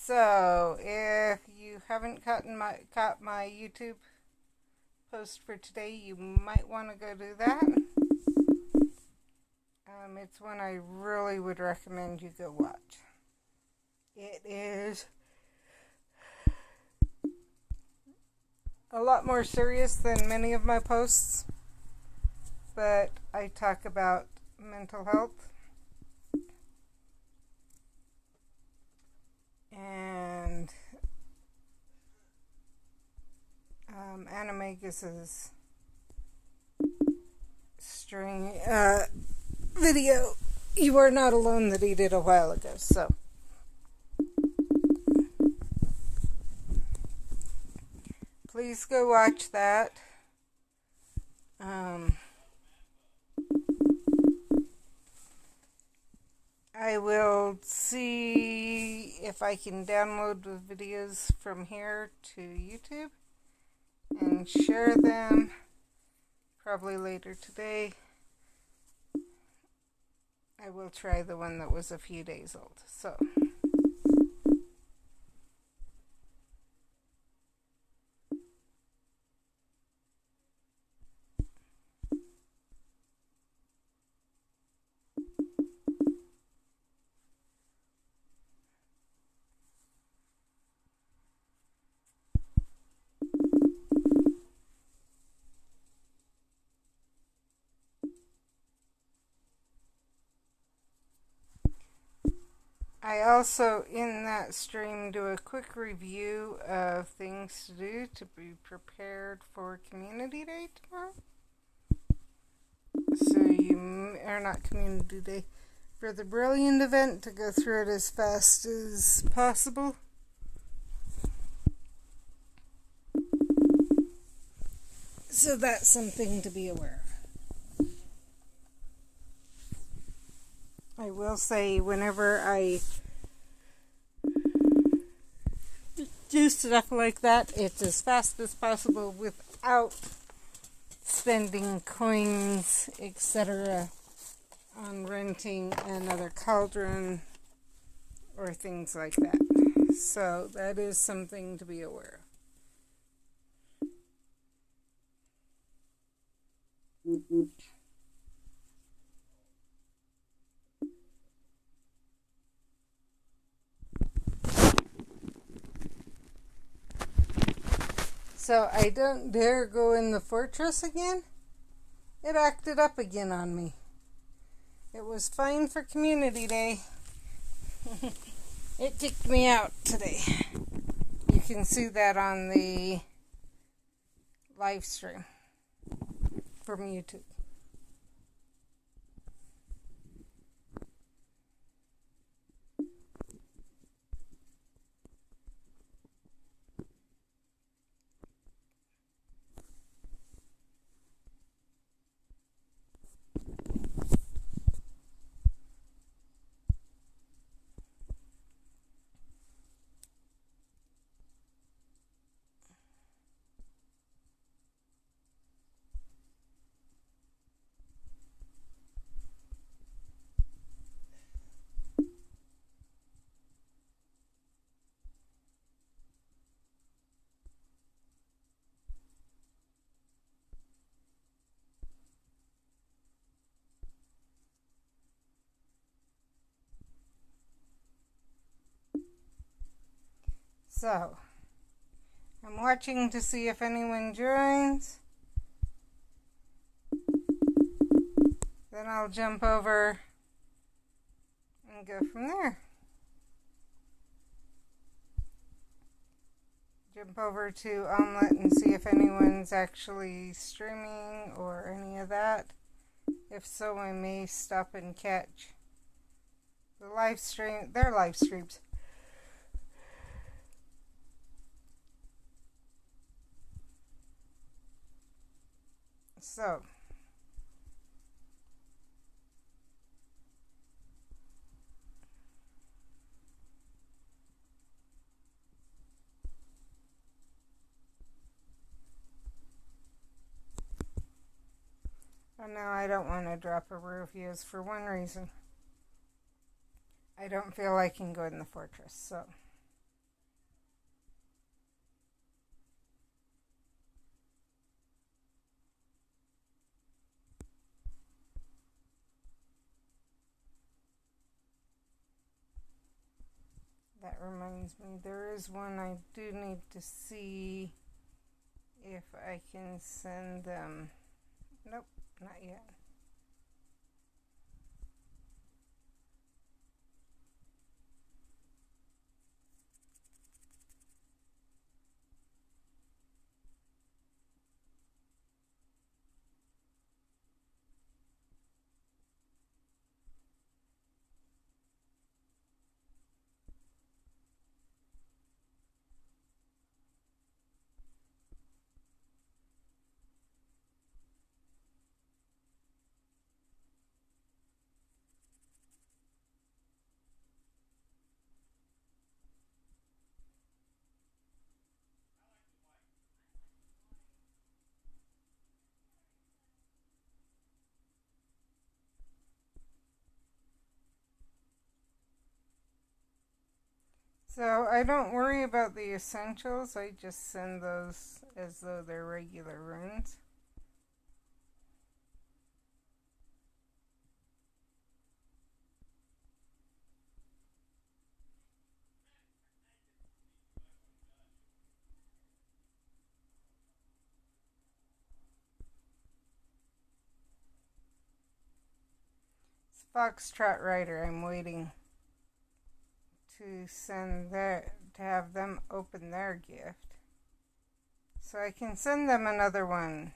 So, if you haven't caught my YouTube post for today, you might want to go do that. It's one I really would recommend you go watch. It is a lot more serious than many of my posts, but I talk about mental health and Animagus's video, You Are Not Alone, that he did a while ago. So, please go watch that. I will see if I can download the videos from here to YouTube and share them probably later today. I will try the one that was a few days old. So, I also, in that stream, do a quick review of things to do to be prepared for Community Day tomorrow. So or not Community Day, for the Brilliant event, to go through it as fast as possible. So that's something to be aware of. I will say, whenever I do stuff like that, it's as fast as possible without spending coins, etc., on renting another cauldron or things like that. So that is something to be aware of. So I don't dare go in the fortress again. It acted up again on me. It was fine for Community Day. It kicked me out today. You can see that on the live stream from YouTube. So, I'm watching to see if anyone joins. Then I'll jump over and go from there. Jump over to Omelette and see if anyone's actually streaming or any of that. If so, I may stop and catch their live streams. So, now I don't want to drop a reviews for one reason. I don't feel I can go in the fortress, so that reminds me, there is one I do need to see if I can send them. Nope, not yet. So I don't worry about the essentials, I just send those as though they're regular runes. It's Foxtrot Rider, I'm waiting to send their, to have them open their gift. So I can send them another one.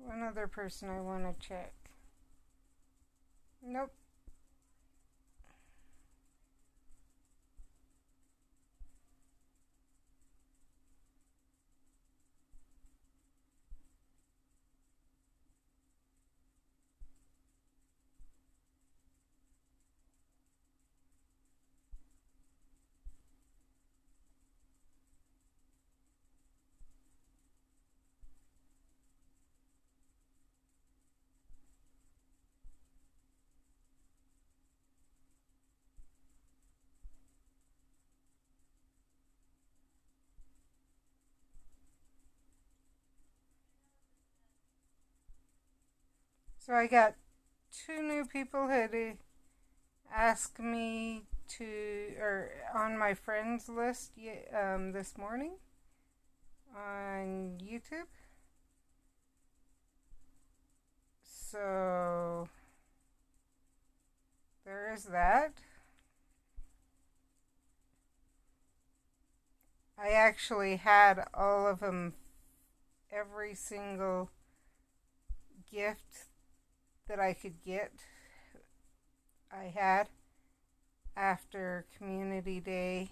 One other person I want to check. Nope. So I got 2 new people who asked me to, or on my friends list this morning on YouTube. So there is that. I actually had all of them, every single gift that I could get, I had after Community Day.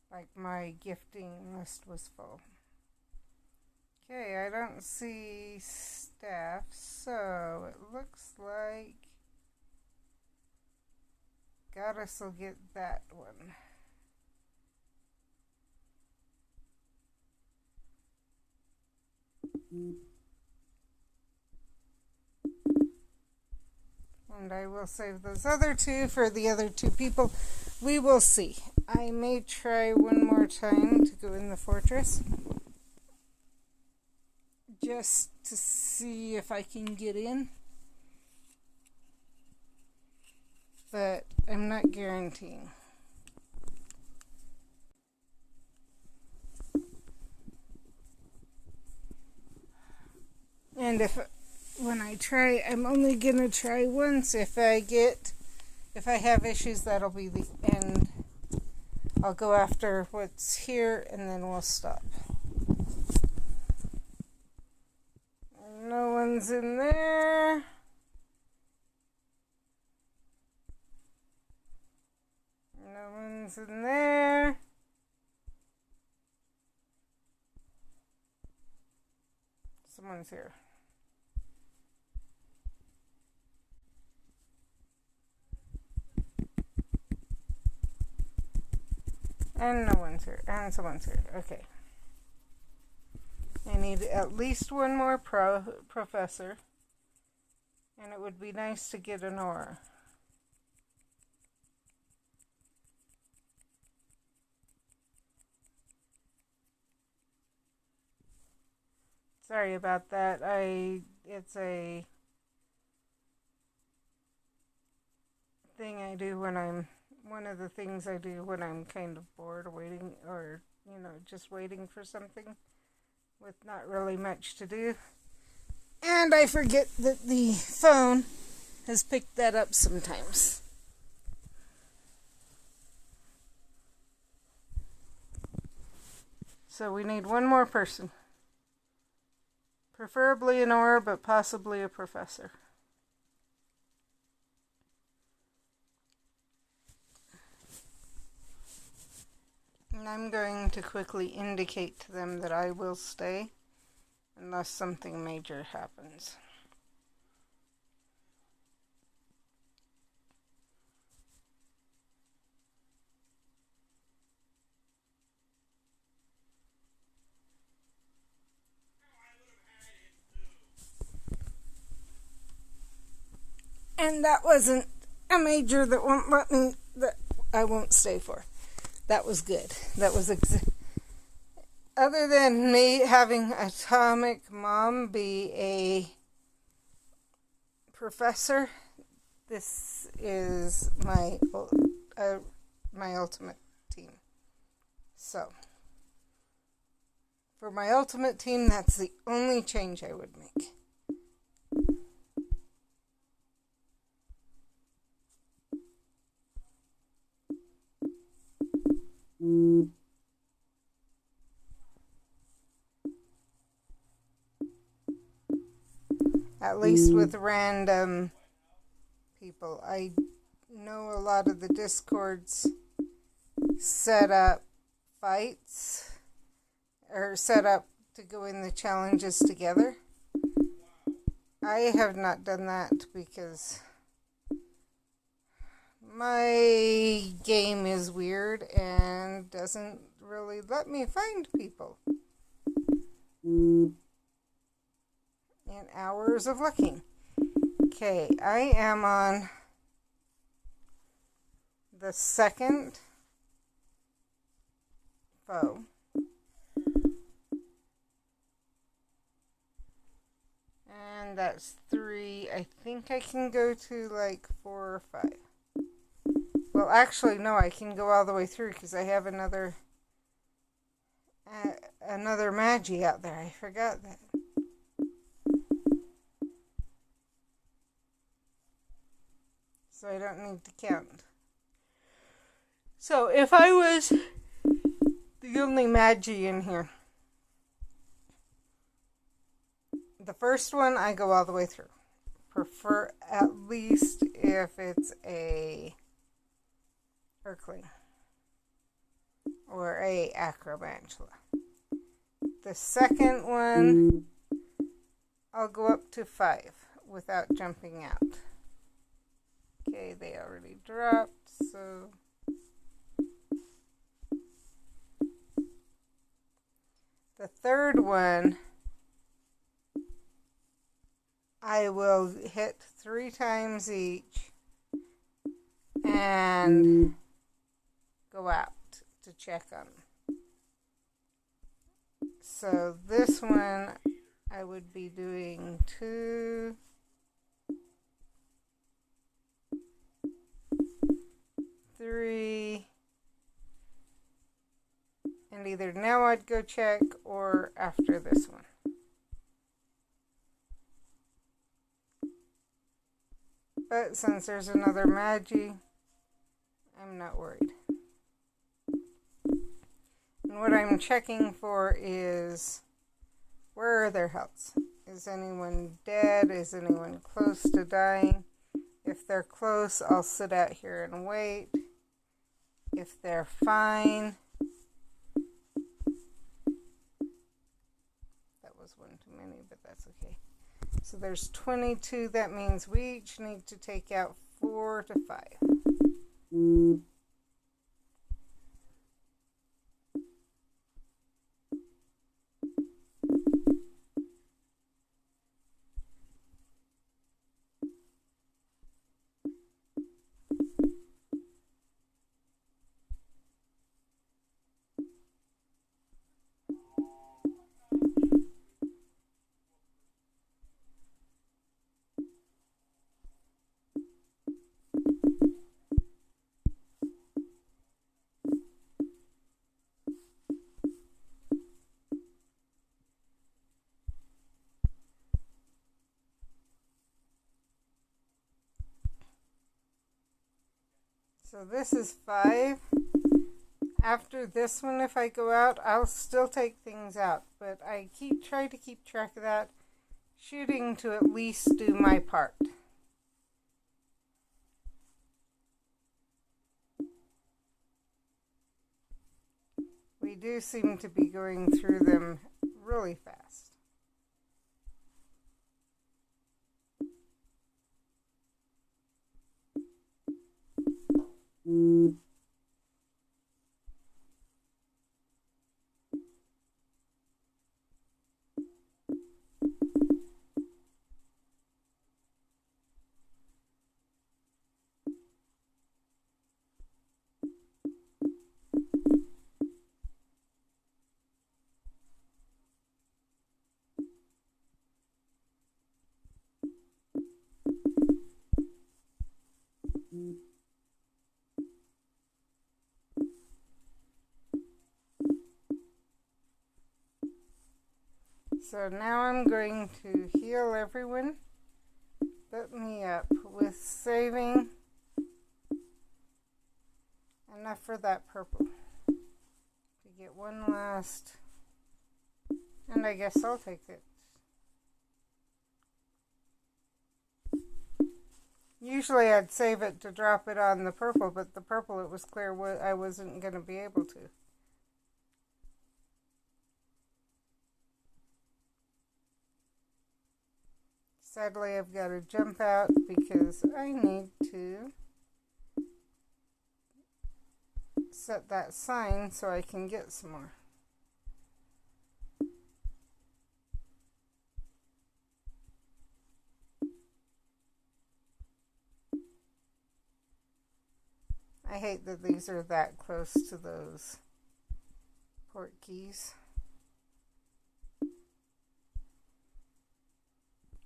Like my gifting list was full. Okay, I don't see staff, so it looks like Goddess will get that one. And I will save those other 2 for the other 2 people. We will see. I may try one more time to go in the fortress, just to see if I can get in. But I'm not guaranteeing. And when I try, I'm only gonna try once. If I have issues, that'll be the end. I'll go after what's here and then we'll stop. No one's in there. Someone's in there. Someone's here. And no one's here. And someone's here. Okay. I need at least one more professor. And it would be nice to get an aura. Sorry about that. It's a thing I do when I'm, one of the things I do when I'm kind of bored waiting, or, just waiting for something with not really much to do. And I forget that the phone has picked that up sometimes. So we need one more person. Preferably an aura, but possibly a professor. And I'm going to quickly indicate to them that I will stay unless something major happens. And that wasn't a major that won't let me, that I won't stay for. That was good. That was other than me having Atomic Mom be a professor, this is my ultimate team. So, for my ultimate team, that's the only change I would make. At least with random people. I know a lot of the Discords set up fights, or set up to go in the challenges together. I have not done that because my game is weird and doesn't really let me find people. And hours of looking. Okay, I am on the second foe. And that's 3. I think I can go to like 4 or 5. Well, actually, no, I can go all the way through because I have another Magi out there. I forgot that. So I don't need to count. So if I was the only Magi in here, the first one I go all the way through. Prefer at least if it's a Earthling or a Acromantula. The second one, I'll go up to 5 without jumping out. Okay, they already dropped, so the third one, I will hit 3 times each and go out to check on them. So this one, I would be doing 2, 3, and either now I'd go check or after this one. But since there's another Magi, I'm not worried. And what I'm checking for is, where are their healths? Is anyone dead? Is anyone close to dying? If they're close, I'll sit out here and wait. if they're fine. That was one too many, but that's okay. So there's 22. That means we each need to take out 4 to 5. So this is 5. After this one, if I go out, I'll still take things out, but I try to keep track of that, shooting to at least do my part. We do seem to be going through them really fast. So now I'm going to heal everyone. Put me up with saving enough for that purple to get one last, and I guess I'll take it. Usually I'd save it to drop it on the purple, but the purple, it was clear I wasn't going to be able to. Sadly, I've got to jump out because I need to set that sign so I can get some more. I hate that these are that close to those port keys.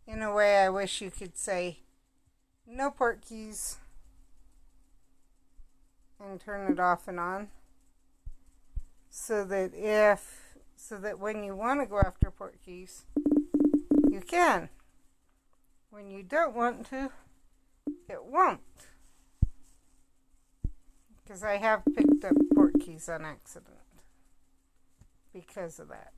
In a way, I wish you could say, no port keys, and turn it off and on, so that when you want to go after port keys, you can. When you don't want to, it won't. Because I have picked up port keys on accident because of that.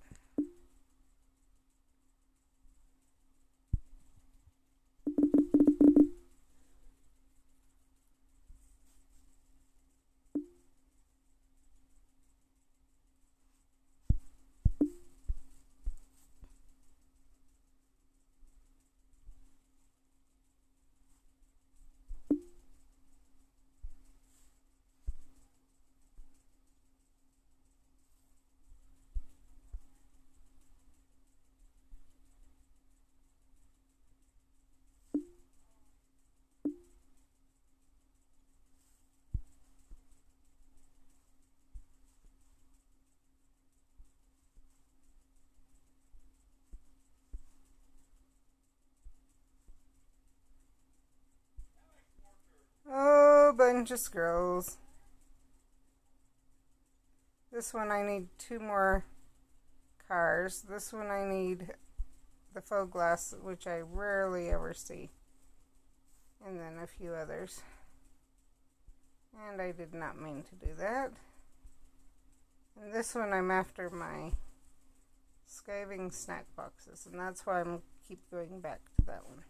Oh, bunch of squirrels. This one I need 2 more cars. This one I need the faux glass, which I rarely ever see. And then a few others. And I did not mean to do that. And this one I'm after my skiving snack boxes, and that's why I'm keep going back to that one.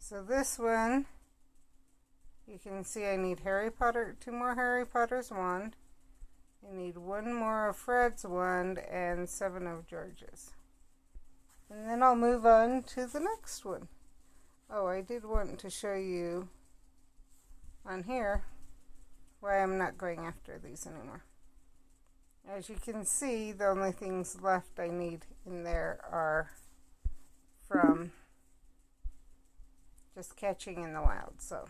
So this one You can see I need two more Harry Potter's wand. I need one more of Fred's wand and 7 of George's. And then I'll move on to the next one. Oh, I did want to show you on here why I'm not going after these anymore. As you can see, the only things left I need in there are from just catching in the wild. So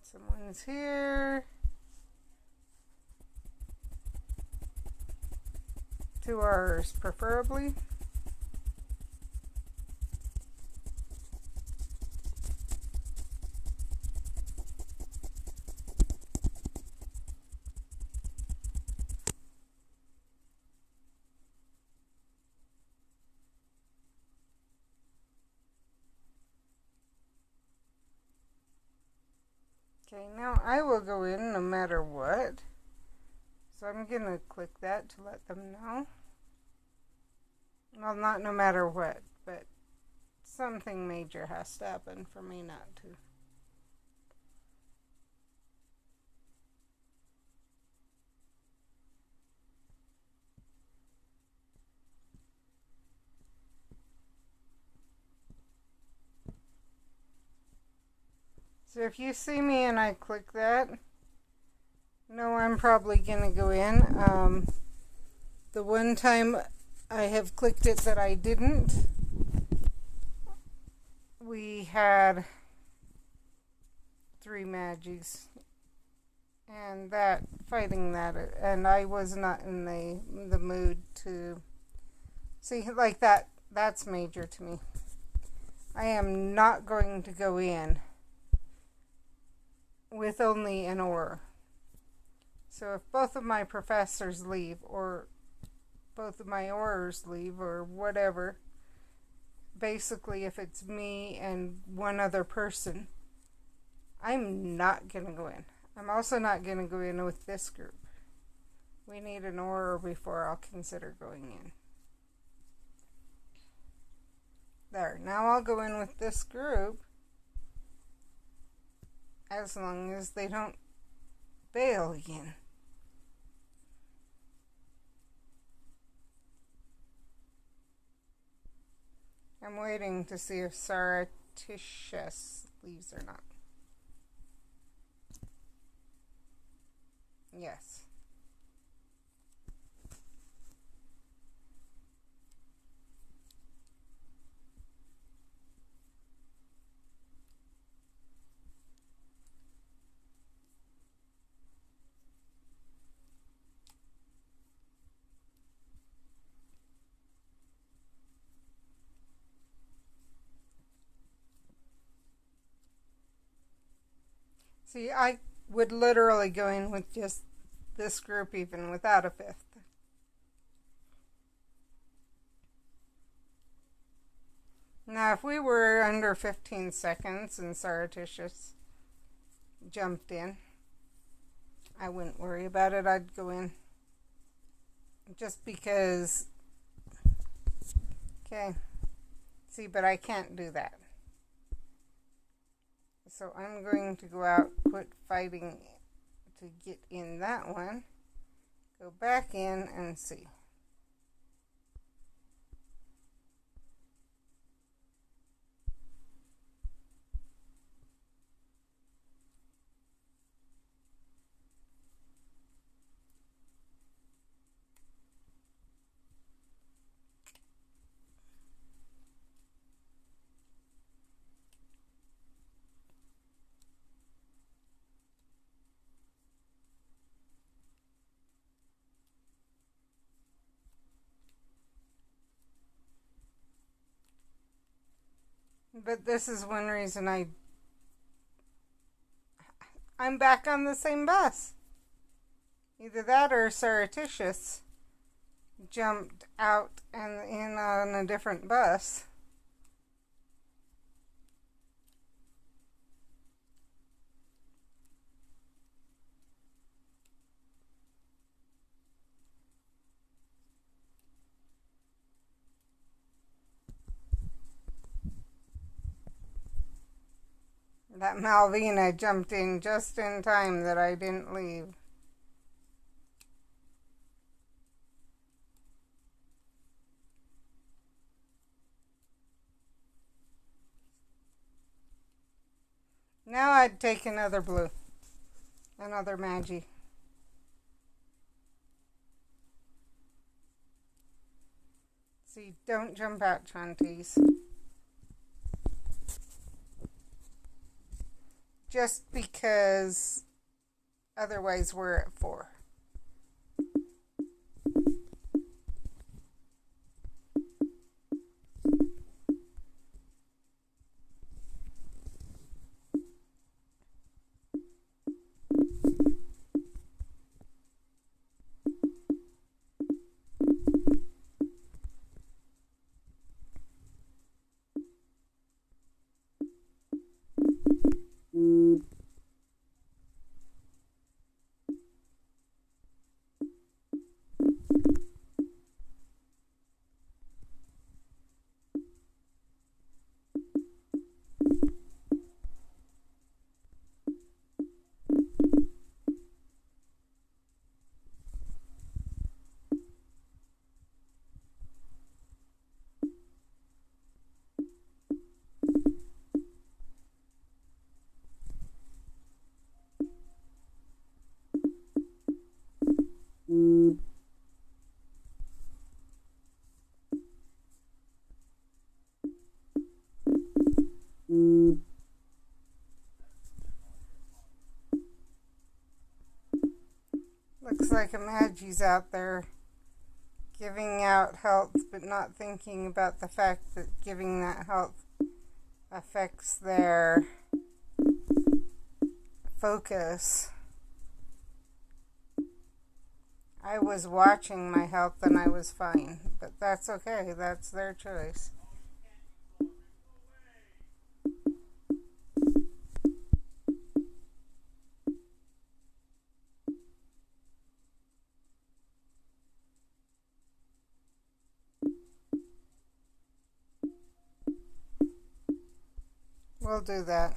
someone's here. 2 R's preferably. Okay, now I will go in no matter what. So I'm going to click that to let them know. Well, not no matter what, but something major has to happen for me not to. So if you see me and I click that, no, I'm probably going to go in. The one time I have clicked it that I didn't, we had 3 Magies and that fighting that, and I was not in the mood to see like that. That's major to me. I am not going to go in with only an aura. So if both of my professors leave, or both of my auras leave, or whatever, basically if it's me and one other person, I'm not going to go in. I'm also not going to go in with this group. We need an aura before I'll consider going in. There, now I'll go in with this group as long as they don't bail again. I'm waiting to see if Surreptitious leaves or not. Yes. See, I would literally go in with just this group even without a 5th. Now, if we were under 15 seconds and Surreptitious jumped in, I wouldn't worry about it. I'd go in just because. Okay. See, but I can't do that. So I'm going to go out, quit fighting to get in that one, go back in and see. But this is one reason I'm back on the same bus. Either that or Surreptitious jumped out and in on a different bus. That Malvina jumped in just in time that I didn't leave. Now I'd take another blue, another Magi. See, don't jump out, Chanties. Just because otherwise we're at 4. Looks like a Magi's out there giving out health, but not thinking about the fact that giving that health affects their focus. I was watching my health and I was fine, but that's okay. That's their choice. We'll do that.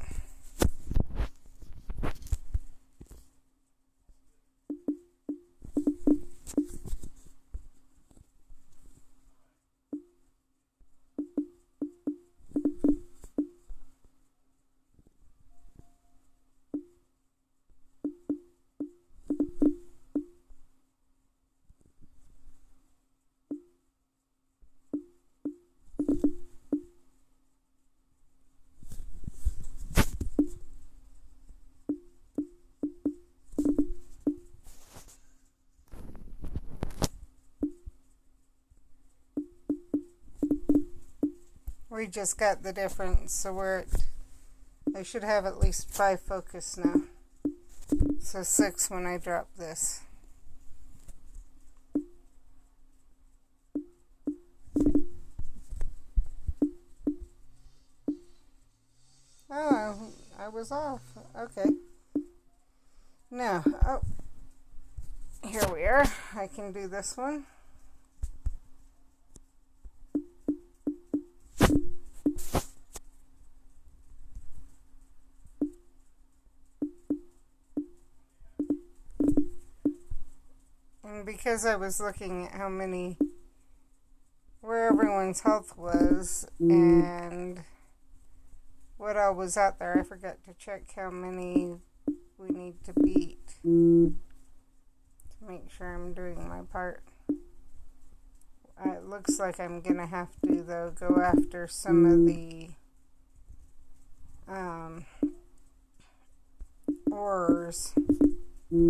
We just got the difference, so we're at, I should have at least 5 focus now. So 6 when I drop this. Oh, I was off. Okay. Now, oh, here we are. I can do this one. And because I was looking at where everyone's health was and what all was out there, I forgot to check how many we need to beat to make sure I'm doing my part. It looks like I'm going to have to, though, go after some of the ores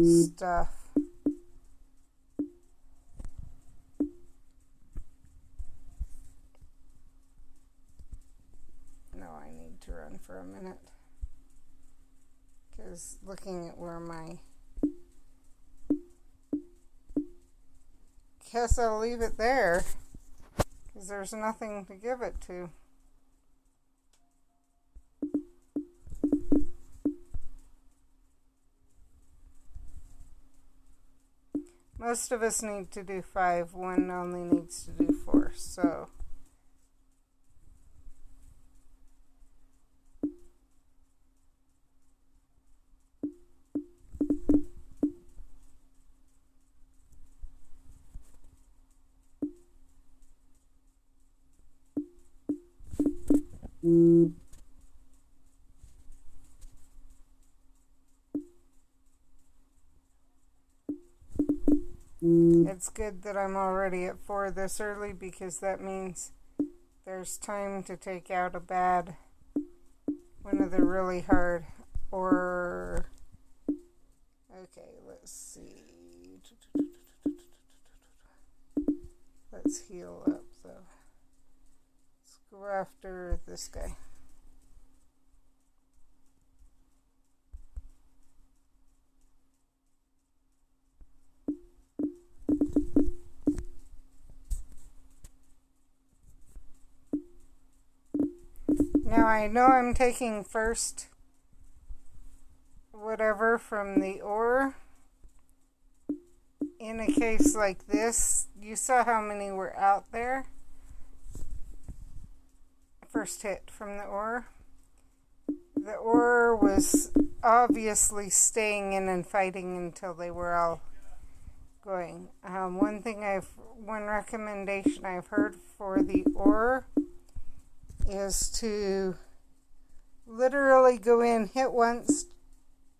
stuff. To run for a minute, because looking at where guess I'll leave it there because there's nothing to give it to. Most of us need to do 5, one only needs to do 4, so It's good that I'm already at 4 this early because that means there's time to take out a bad one of the really hard or okay, let's see. Let's heal up though. Let's go after this guy. Now I know I'm taking first whatever from the ore. In a case like this, you saw how many were out there. First hit from the ore. The ore was obviously staying in and fighting until they were all going. One recommendation I've heard for the ore is to literally go in, hit once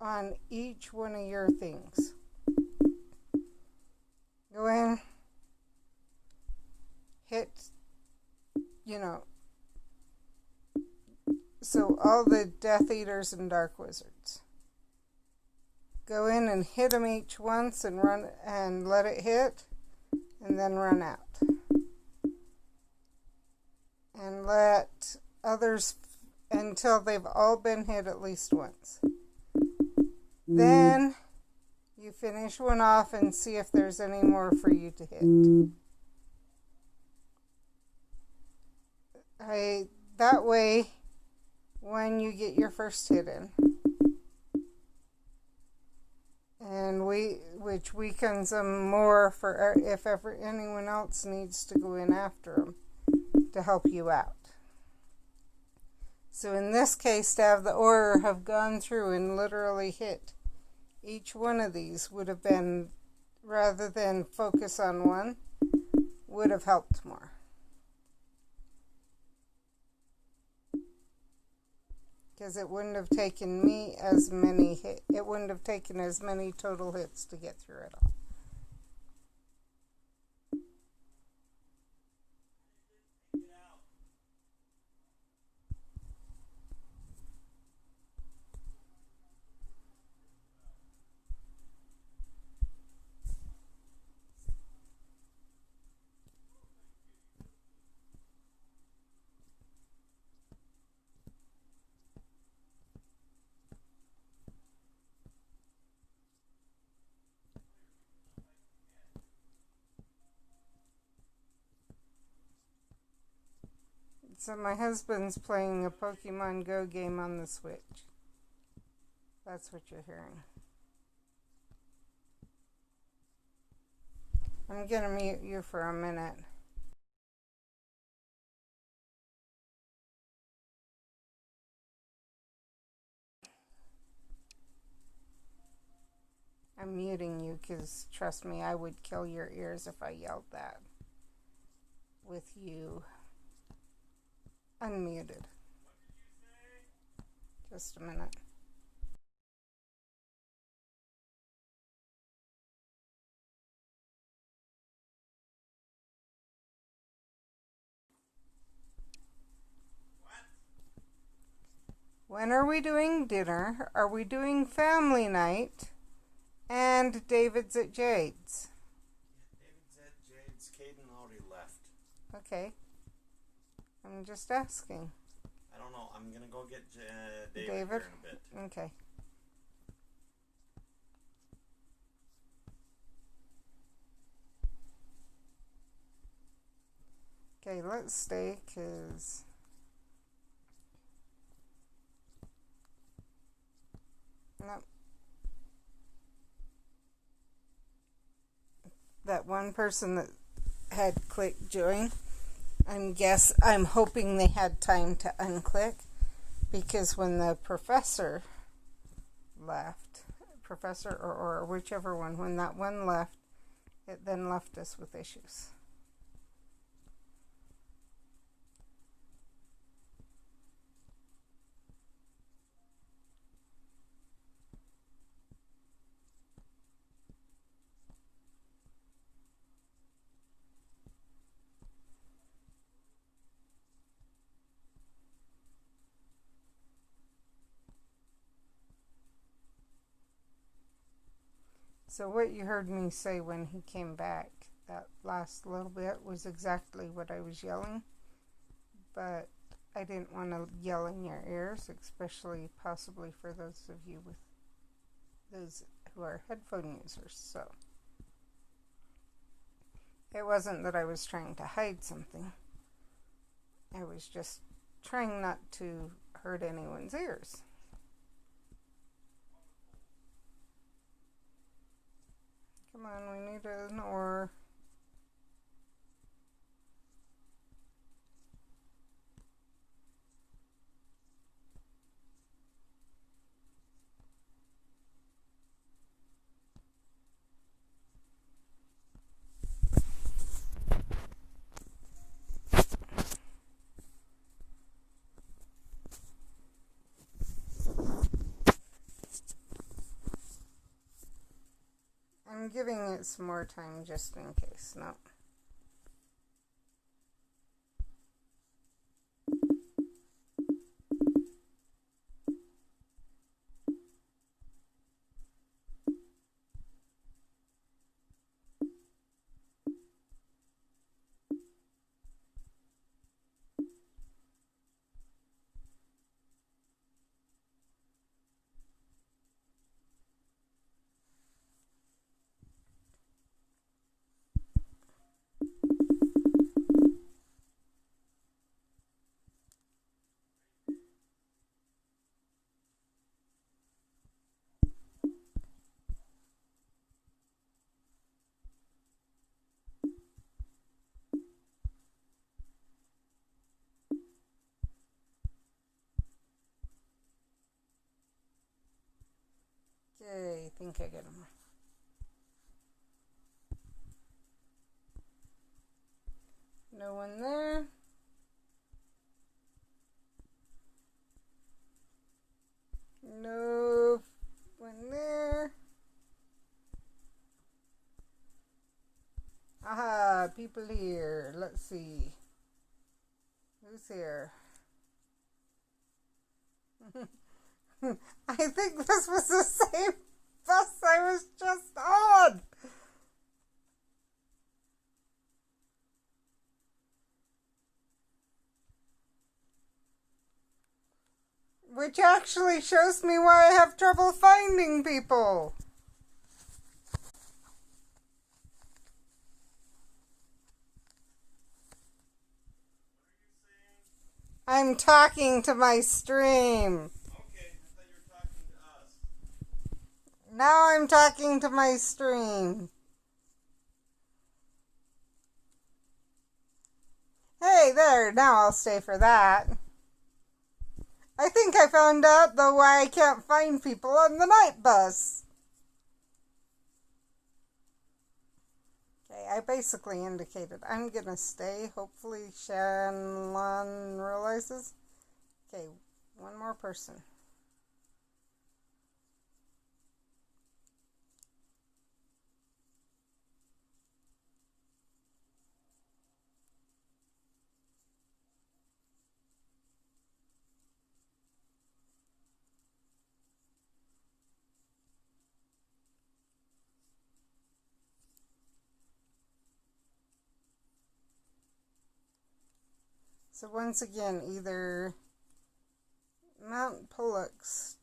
on each one of your things. Go in, hit, so all the Death Eaters and Dark Wizards. Go in and hit them each once and run and let it hit, and then run out. And let others until they've all been hit at least once. Then you finish one off and see if there's any more for you to hit. That way, when you get your first hit in, and which weakens them more for if ever anyone else needs to go in after them to help you out. So in this case, to have the ore have gone through and literally hit each one of these would have been, rather than focus on one, would have helped more. Because it wouldn't have taken me as many it wouldn't have taken as many total hits to get through it all. So my husband's playing a Pokemon Go game on the Switch. That's what you're hearing. I'm gonna mute you for a minute. I'm muting you because, trust me, I would kill your ears if I yelled that with you unmuted. Just a minute. When are we doing dinner? Are we doing family night? And David's at Jade's. David's at Jade's. Caden already left. Okay. I'm just asking. I don't know. I'm gonna go get David here in a bit. Okay. Okay, let's stay, because nope. That one person that had clicked join, I'm hoping they had time to unclick, because when the professor left, or whichever one, when that one left, it then left us with issues. So what you heard me say when he came back, that last little bit, was exactly what I was yelling. But I didn't want to yell in your ears, especially possibly for those of you with those who are headphone users. So it wasn't that I was trying to hide something. I was just trying not to hurt anyone's ears. Come on, we need an or. I'm giving it some more time just in case. No. Okay, I think I get them. No one there. No one there. Aha, people here. Let's see. Who's here? I think this was the same bus I was just on. Which actually shows me why I have trouble finding people. I'm talking to my stream. Okay, I thought you were talking to us. Now I'm talking to my stream. Hey there, now I'll stay for that. I think I found out though why I can't find people on the night bus. Okay, I basically indicated I'm gonna stay. Hopefully Shanlon realizes. Okay, one more person. So once again, either Mount Pollux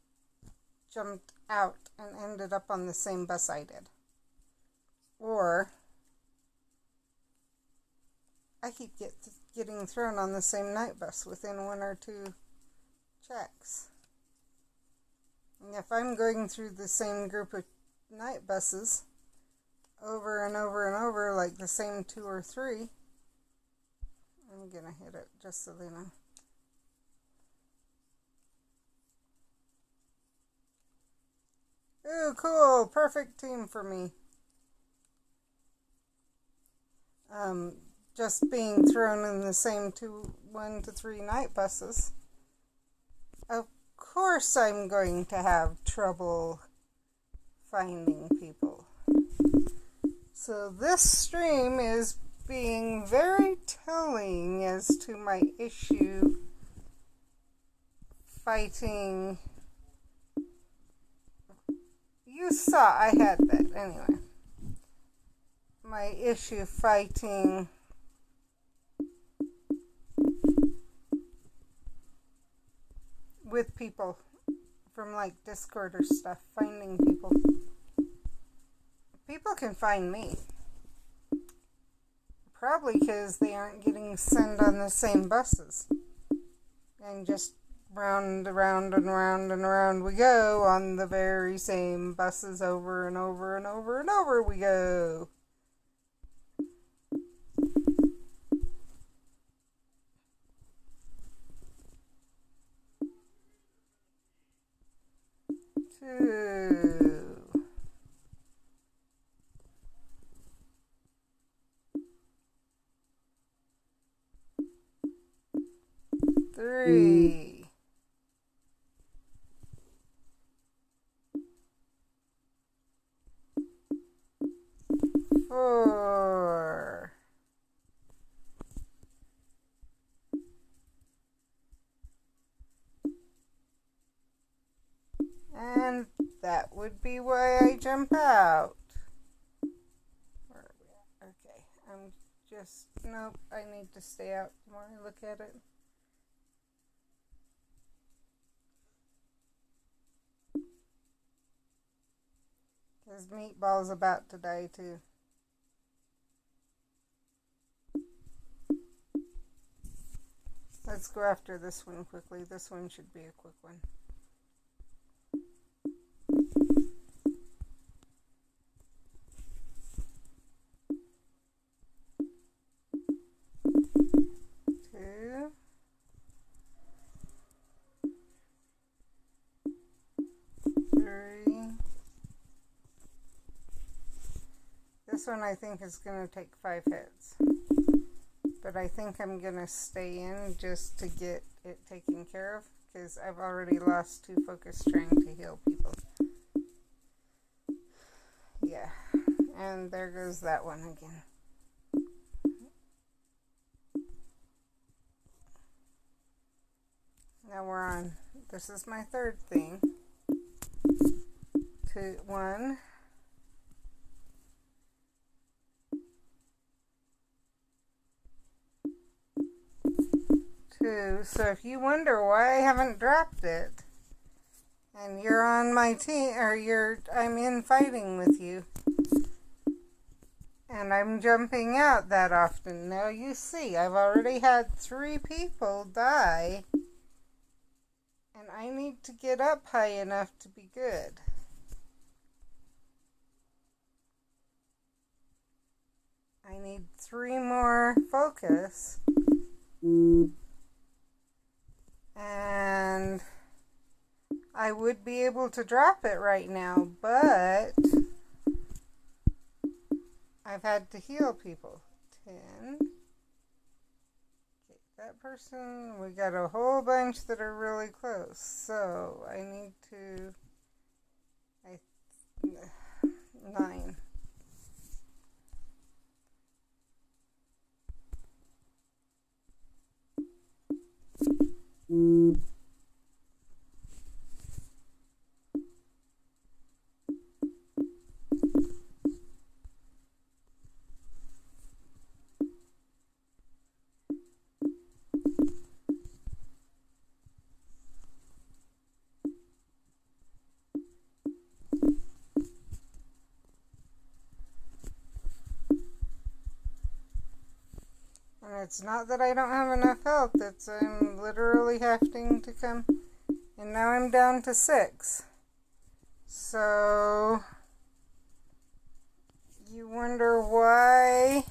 jumped out and ended up on the same bus I did, or I keep getting thrown on the same night bus within one or two checks. And if I'm going through the same group of night buses over and over and over, like the same 2 or 3, I'm gonna hit it just so they know. Ooh, cool. Perfect team for me. Just being thrown in the same 1 to 3 night buses. Of course I'm going to have trouble finding people. So this stream is being very telling as to my issue fighting you saw I had that anyway. My issue fighting with people from like Discord or stuff, finding people. People can find me. Probably because they aren't getting sent on the same buses. And just round and round and round and round we go on the very same buses over and over and over and over we go. Two. Three. Four. And that would be why I jump out. Where are we at? Okay, I'm just, nope, I need to stay out the more I look at it. Because Meatball's about to die too. Let's go after this one quickly. This one should be a quick one. Two. Three. This one I think is going to take 5 hits. But I think I'm going to stay in just to get it taken care of. Because I've already lost 2 focus trying to heal people. Yeah. And there goes that one again. Now we're on. This is my third thing. 2, 1. 2. So if you wonder why I haven't dropped it, and you're on my team, or I'm in fighting with you, and I'm jumping out that often. Now you see, I've already had 3 people die, and I need to get up high enough to be good. I need 3 more focus. And I would be able to drop it right now, but I've had to heal people. 10. Okay, that person, we got a whole bunch that are really close. So I need to, 9. And it's not that I don't have enough health, it's I'm literally having to come, and now I'm down to 6. So, you wonder why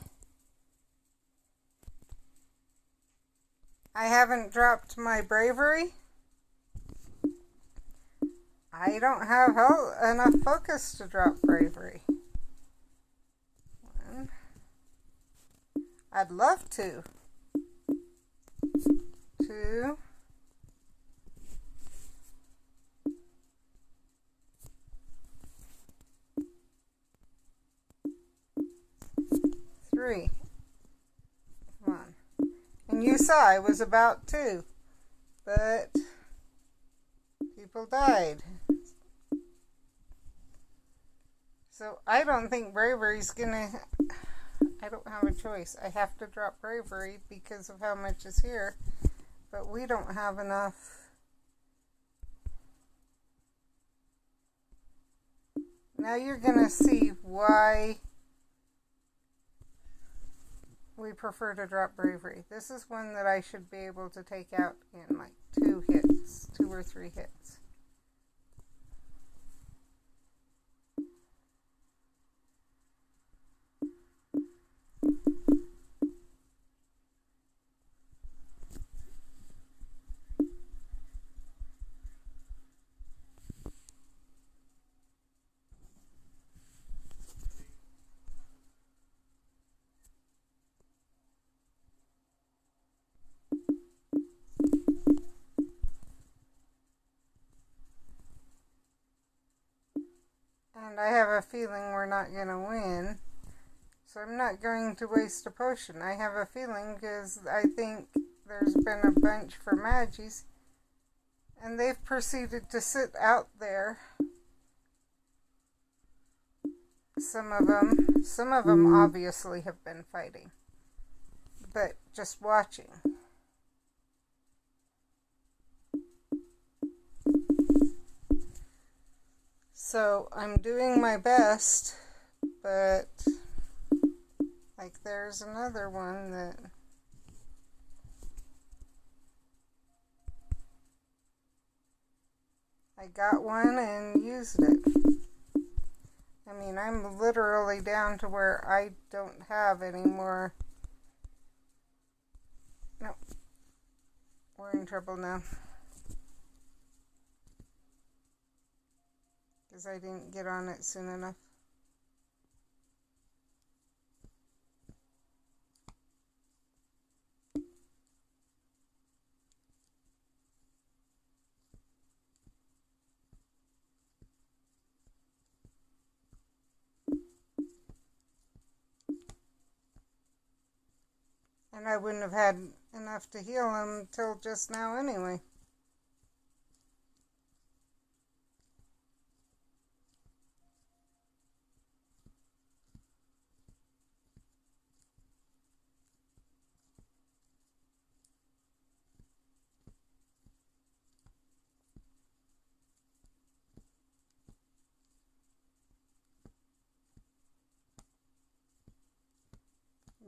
I haven't dropped my bravery? I don't have enough focus to drop bravery. 1. I'd love to. 2. 3. Come on. And you saw I was about to, but people died. So I don't think bravery's gonna... I don't have a choice. I have to drop bravery because of how much is here. But we don't have enough. Now you're gonna see why we prefer to drop bravery. This is one that I should be able to take out in like 2 hits, 2 or 3 hits. And I have a feeling we're not going to win. So I'm not going to waste a potion. I have a feeling because I think there's been a bunch for Magis. And they've proceeded to sit out there. Some of them obviously have been fighting. But just watching. So I'm doing my best, but like there's another one that I got one and used it. I mean, I'm literally down to where I don't have any more. No, we're in trouble now. Because I didn't get on it soon enough. And I wouldn't have had enough to heal him till just now anyway.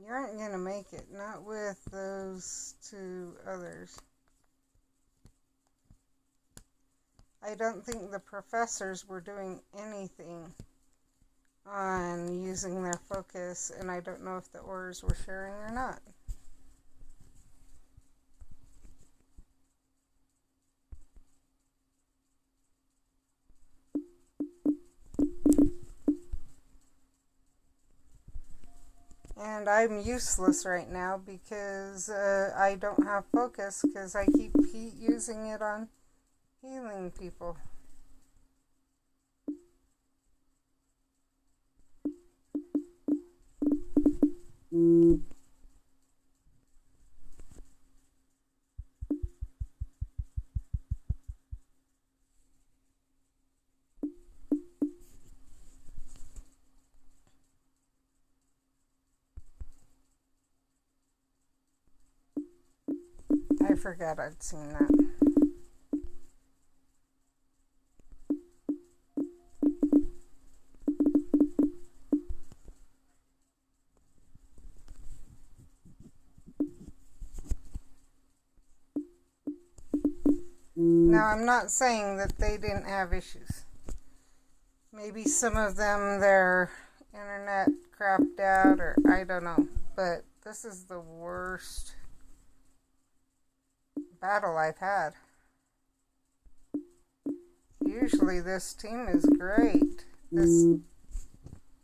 You aren't going to make it, not with those 2 others. I don't think the professors were doing anything on using their focus, and I don't know if the Aurors were sharing or not. And I'm useless right now because I don't have focus because I keep using it on healing people. I forgot I'd seen that. Now, I'm not saying that they didn't have issues. Maybe some of them, their internet crapped out, or I don't know. But this is the worst battle I've had. Usually this team is great. This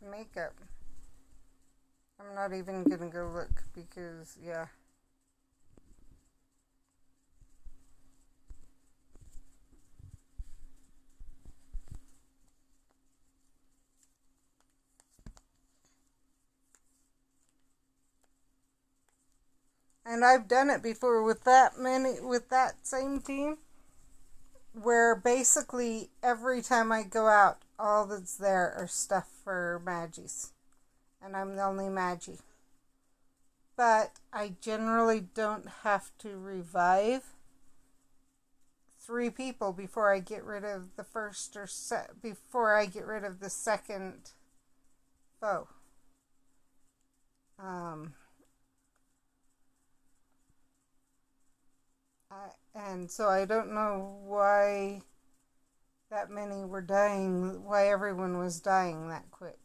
makeup. I'm not even gonna go look because, yeah. And I've done it before with that same team, where basically every time I go out, all that's there are stuff for Maggies. And I'm the only Maggie. But I generally don't have to revive 3 people before I get rid of the first or before I get rid of the second foe. And so I don't know why that many were dying, why everyone was dying that quick.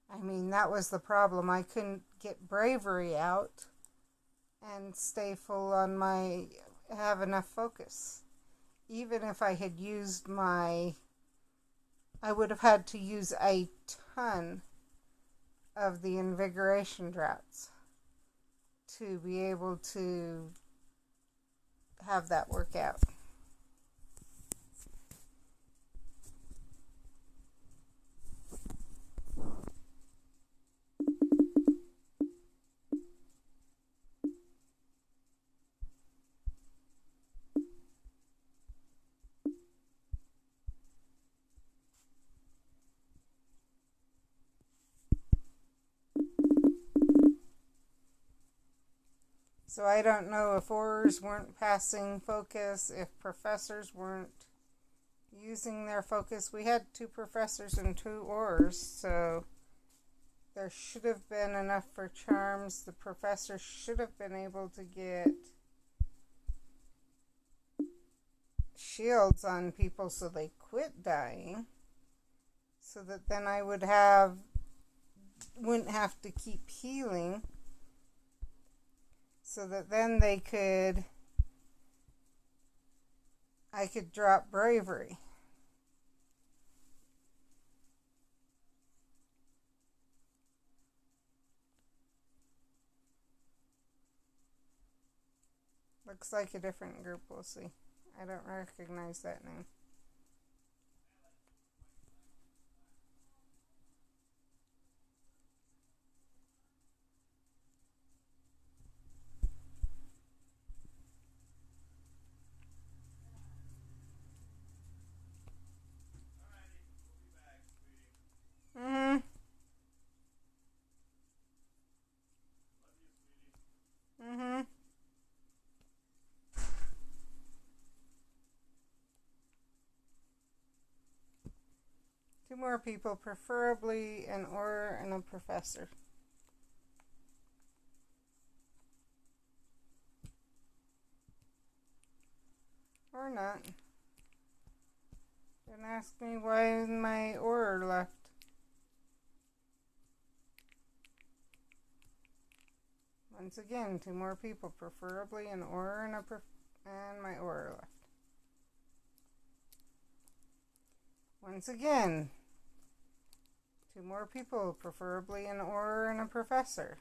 I mean, that was the problem. I couldn't get bravery out and stay full on have enough focus. Even if I had used I would have had to use a ton of the invigoration draughts to be able to have that work out. So I don't know if Aurors weren't passing focus, if professors weren't using their focus. We had 2 professors and 2 Aurors, so there should have been enough for charms. The professor should have been able to get shields on people so they quit dying, so that then I wouldn't have to keep healing, so that then I could drop bravery. Looks like a different group, we'll see. I don't recognize that name. Two more people, preferably an Auror and a professor. Or not. Don't ask me why my Auror left. Once again, 2 more people, preferably an Auror and my Auror left. Once again, 2 more people, preferably an Auror and a professor.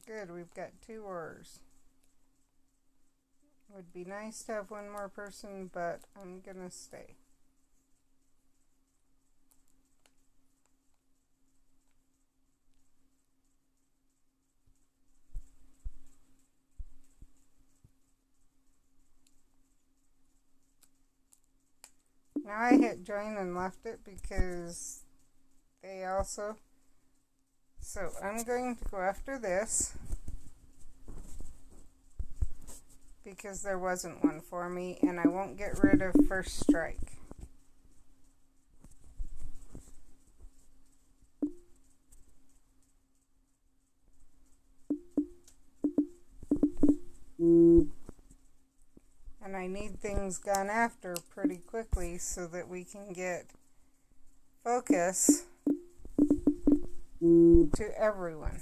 Good, we've got 2 Aurors. Would be nice to have 1 more person, but I'm gonna stay. Now I hit join and left it because they also... So I'm going to go after this because there wasn't one for me, and I won't get rid of first strike. And I need things gone after pretty quickly so that we can get focus to everyone.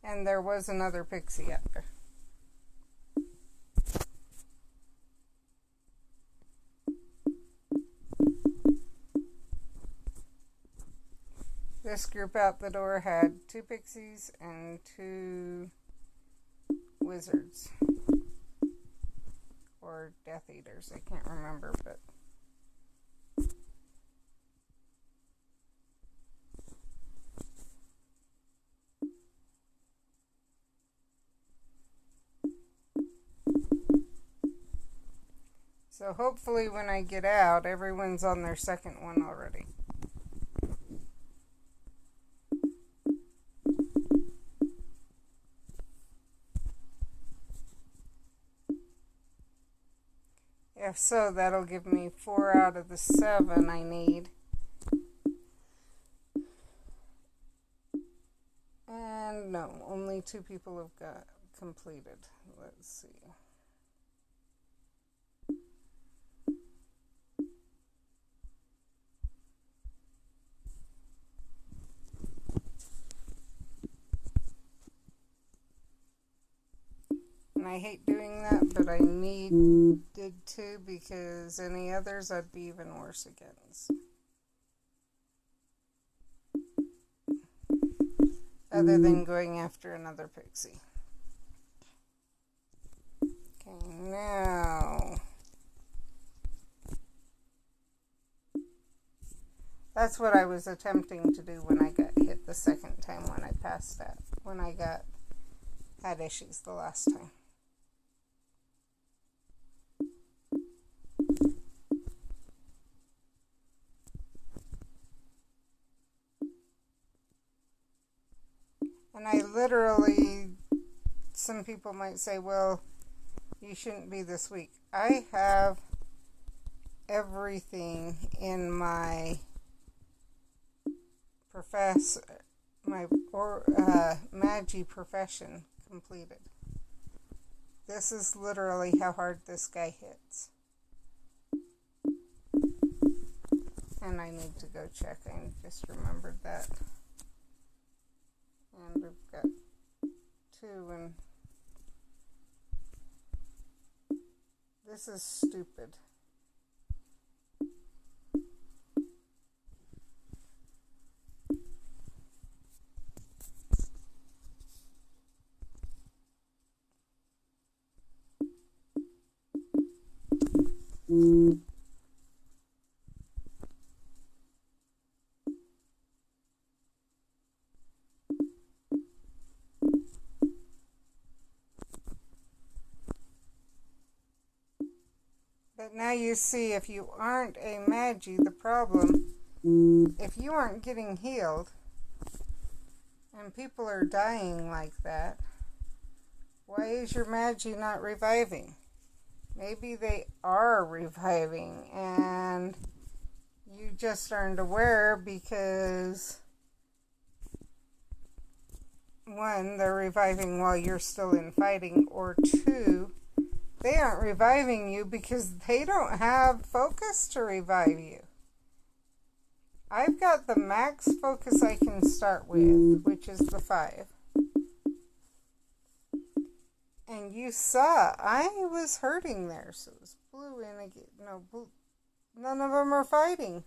And there was another pixie up there. This group out the door had 2 pixies and 2 wizards. Or Death Eaters, I can't remember, but... So hopefully when I get out, everyone's on their second one already. If so, that'll give me 4 out of the 7 I need. And no, only 2 people have got completed. Let's see. And I hate doing that, but I needed to, because any others I'd be even worse against. Other than going after another pixie. Okay, now... That's what I was attempting to do when I got hit the second time when I passed that. When I had issues the last time. And I literally, some people might say, well, you shouldn't be this weak. I have everything in my Magi profession completed. This is literally how hard this guy hits. And I need to go check. I just remembered that. And we've got 2, and this is stupid. But now you see, if you aren't a Magi, the problem, if you aren't getting healed, and people are dying like that, why is your Magi not reviving? Maybe they are reviving, and you just aren't aware because, 1, they're reviving while you're still in fighting, or 2, they aren't reviving you because they don't have focus to revive you. I've got the max focus I can start with, which is the 5. And you saw, I was hurting there, so it was blue in again. No, blue. None of them are fighting.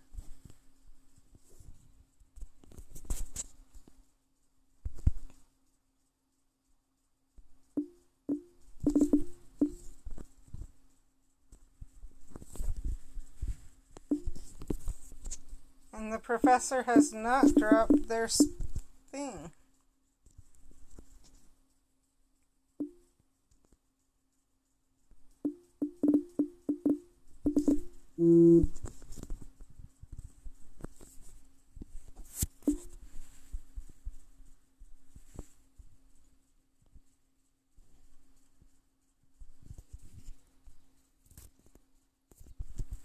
And the professor has not dropped their thing.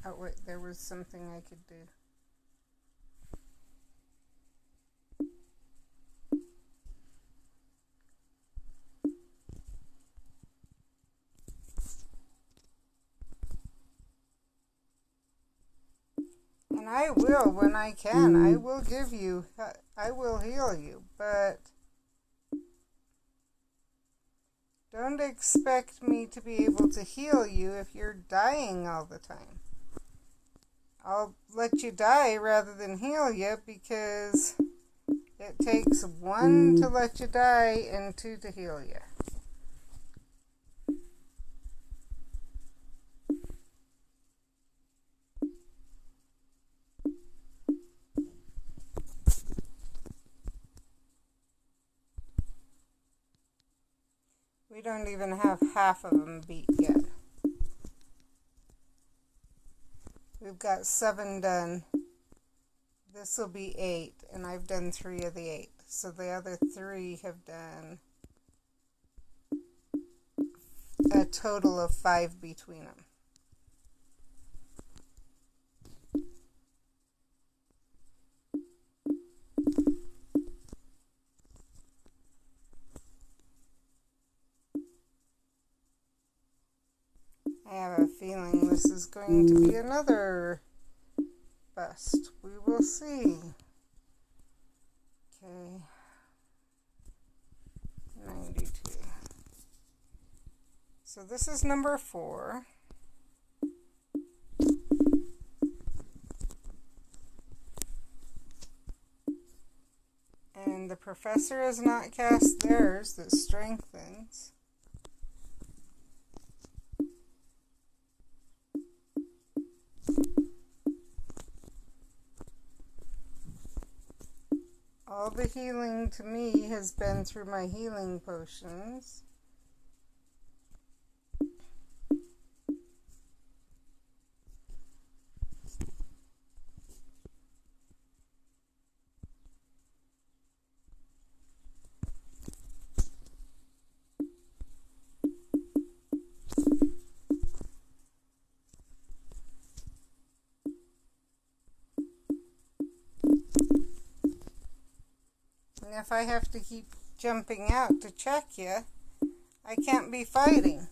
Oh wait, there was something I could do. And I will, when I can, I will give you, I will heal you, but don't expect me to be able to heal you if you're dying all the time. I'll let you die rather than heal you, because It takes 1 to let you die and 2 to heal you. We don't even have half of them beat yet. We've got 7 done. This will be 8, and I've done 3 of the 8. So the other 3 have done a total of 5 between them. I have a feeling this is going to be another bust. We will see. Okay. 92. So this is number 4. And the professor has not cast theirs that strengthens. All the healing to me has been through my healing potions. And if I have to keep jumping out to check you, I can't be fighting.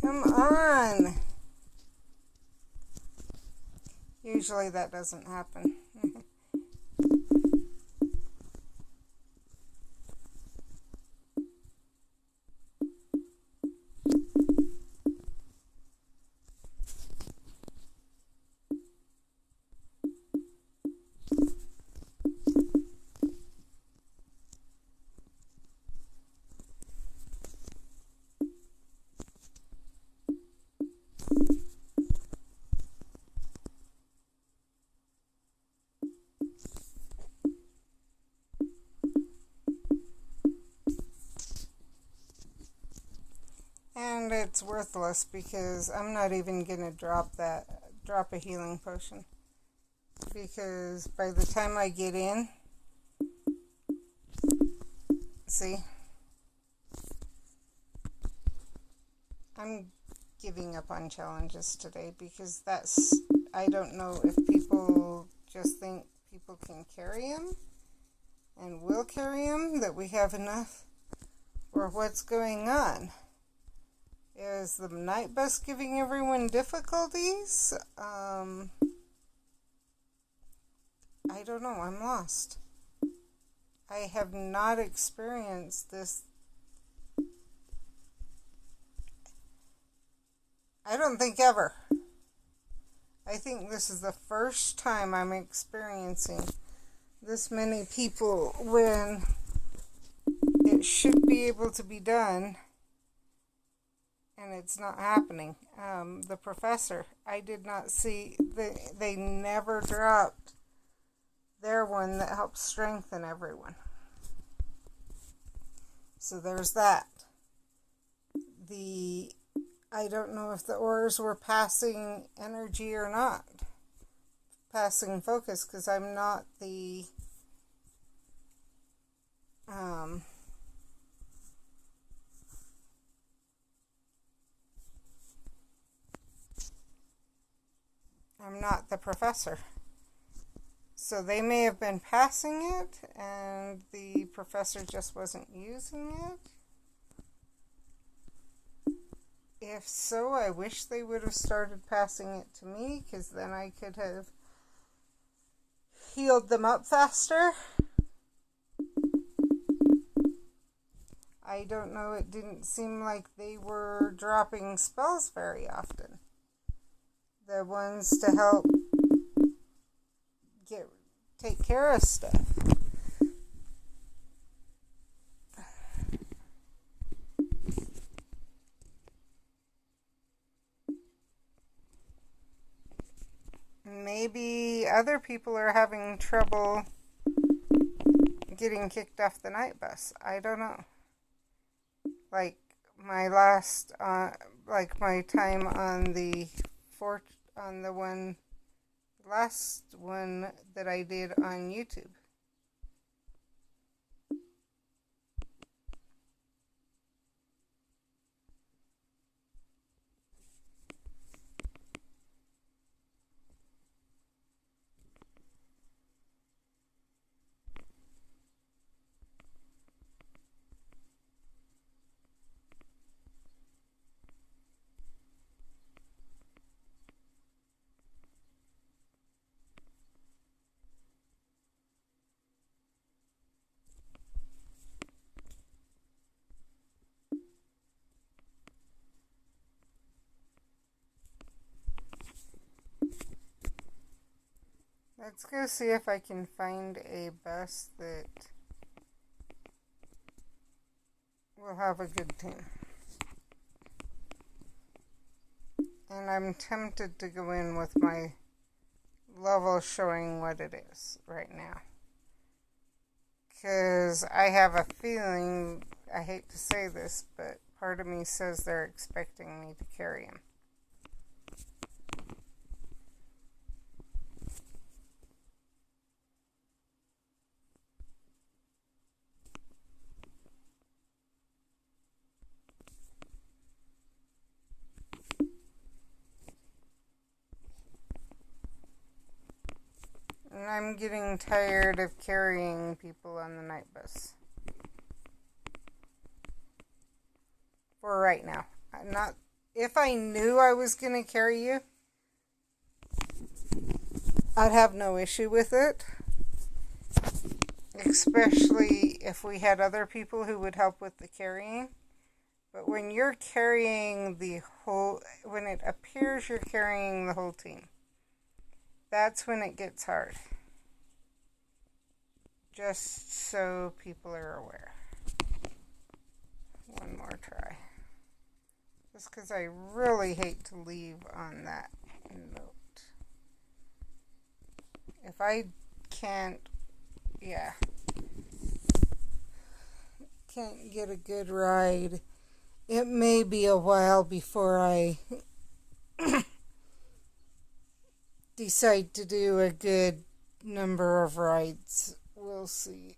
Come on. Usually that doesn't happen. And it's worthless because I'm not even going to drop a healing potion. Because by the time I get in, see, I'm giving up on challenges today because I don't know if people just think people can carry them and will carry them, that we have enough, or what's going on. Is the night bus giving everyone difficulties? I don't know. I'm lost. I have not experienced this. I don't think ever. I think this is the first time I'm experiencing this many people when it should be able to be done. And it's not happening. The professor, I did not see, they never dropped their one that helps strengthen everyone. So there's that. The I don't know if the oars were passing energy or not. Passing focus, because I'm not the professor. So they may have been passing it and the professor just wasn't using it. If so, I wish they would have started passing it to me, because then I could have healed them up faster. I don't know, it didn't seem like they were dropping spells very often. The ones to help take care of stuff. Maybe other people are having trouble getting kicked off the night bus. I don't know. Like my last, like my time on the last one that I did on YouTube. Let's go see if I can find a bus that will have a good team. And I'm tempted to go in with my level showing what it is right now. Because I have a feeling, I hate to say this, but part of me says they're expecting me to carry him. And I'm getting tired of carrying people on the night bus. For right now. If I knew I was going to carry you, I'd have no issue with it. Especially if we had other people who would help with the carrying. But when you're carrying when it appears you're carrying the whole team, that's when it gets hard. Just so people are aware. One more try. Just because I really hate to leave on that note. If I can't get a good ride, it may be a while before I decide to do a good number of rides. We'll see.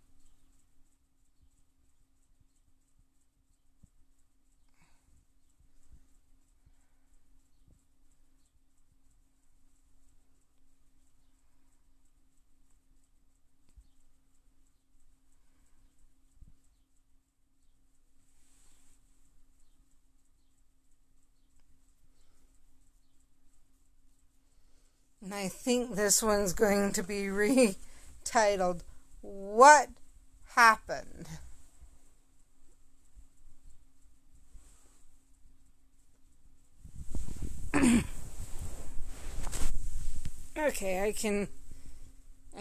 And I think this one's going to be retitled, What Happened? Okay, I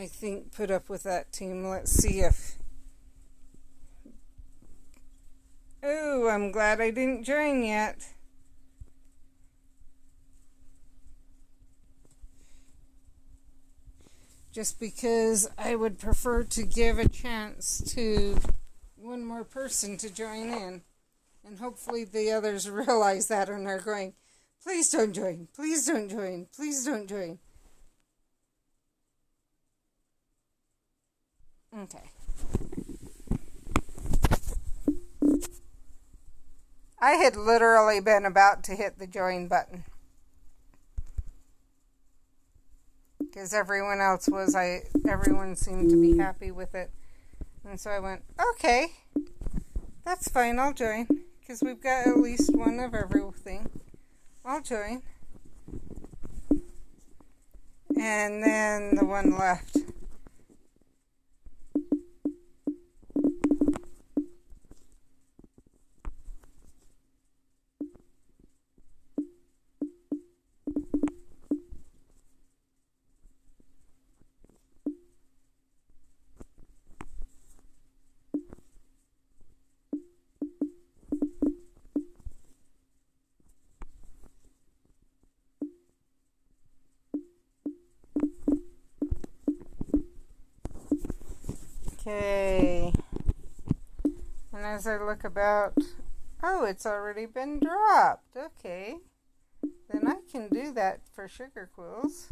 think, put up with that team. Let's see if... Oh, I'm glad I didn't join yet. Just because I would prefer to give a chance to one more person to join in And hopefully the others realize that and are going, please don't join, please don't join, please don't join. Okay. I had literally been about to hit the join button. Because everyone else was, everyone seemed to be happy with it. And so I went, okay, that's fine, I'll join. Because we've got at least one of everything. I'll join. And then the one left. Okay, and as I look about, oh, it's already been dropped. Okay, then I can do that for sugar quills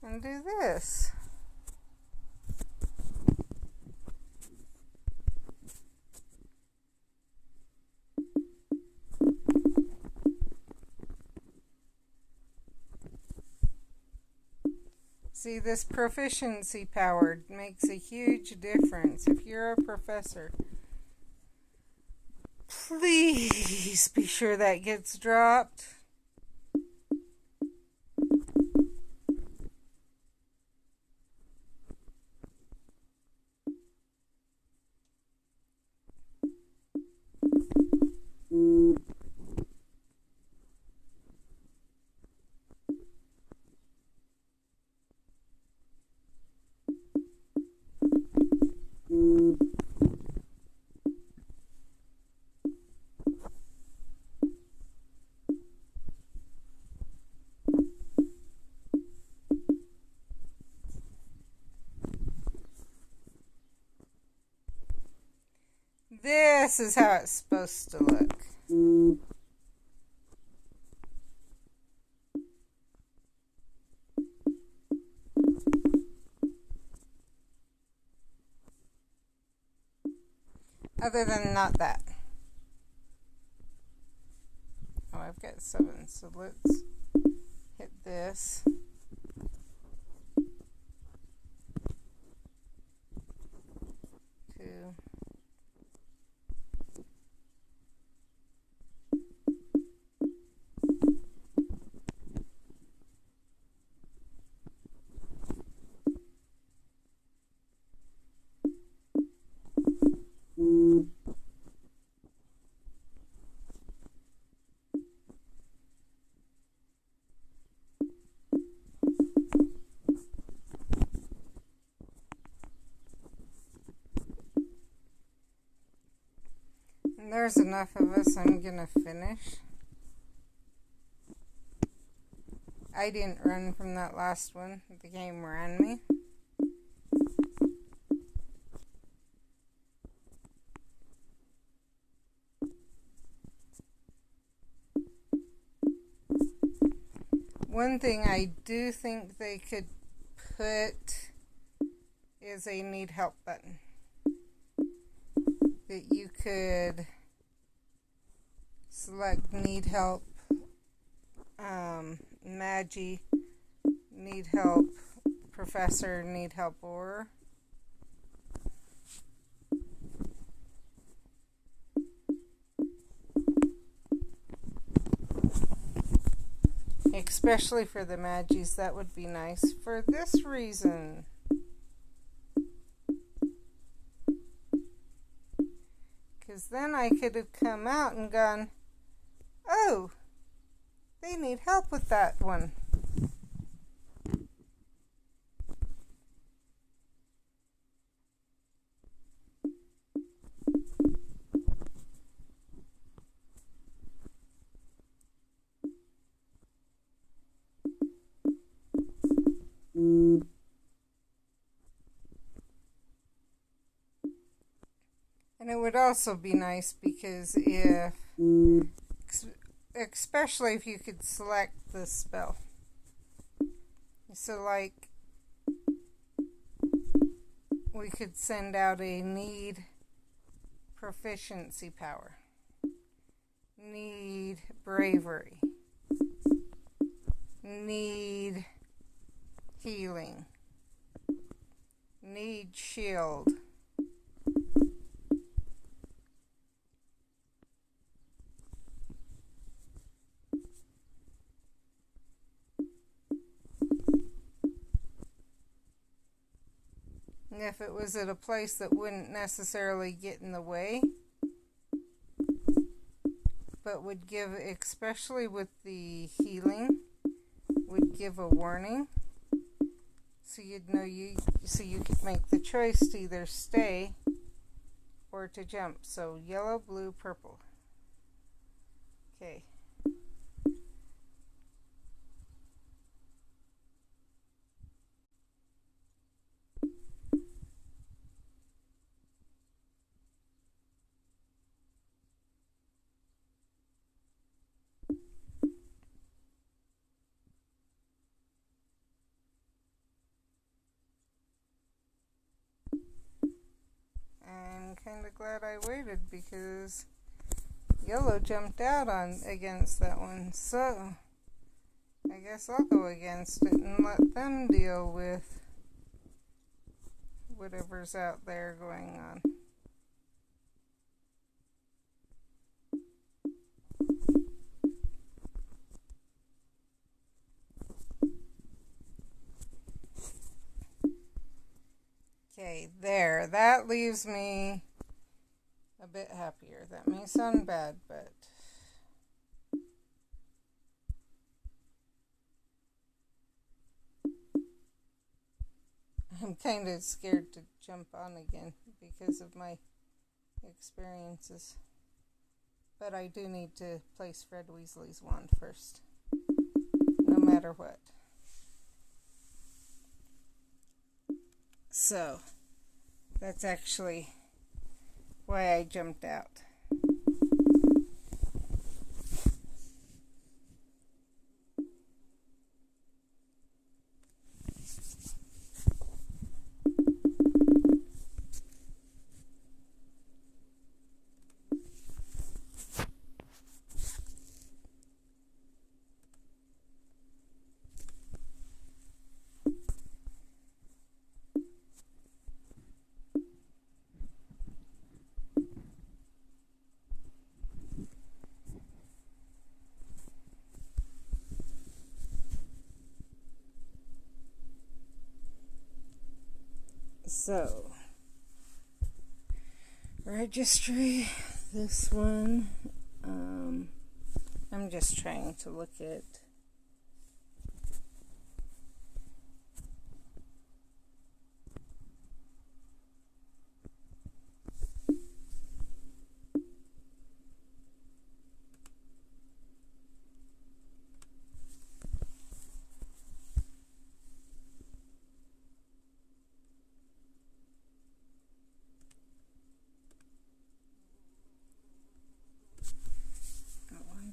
and do this. See, this proficiency power makes a huge difference. If you're a professor, please be sure that gets dropped. This is how it's supposed to look. Other than not that. Oh, I've got 7, so let's hit this. 2. And there's enough of us. I'm gonna finish. I didn't run from that last one. The game ran me. One thing I do think they could put is a need help button. That you could select need help, Magi, need help, professor, need help, or especially for the Magis, that would be nice for this reason. Because then I could have come out and gone, oh, they need help with that one. And it would also be nice because if, especially if you could select the spell. So like, we could send out a need proficiency power, need bravery, need healing, need shield, and if it was at a place that wouldn't necessarily get in the way, but would give, especially with the healing, would give a warning, so you'd know so you could make the choice to either stay or to jump. So yellow, blue, purple. Okay. I'm kind of glad I waited because yellow jumped out on against that one, so I guess I'll go against it and let them deal with whatever's out there going on. Okay, there. That leaves me a bit happier. That may sound bad, but I'm kind of scared to jump on again because of my experiences. But I do need to place Fred Weasley's wand first, no matter what. So, that's actually why I jumped out. So, registry, this one, I'm just trying to look at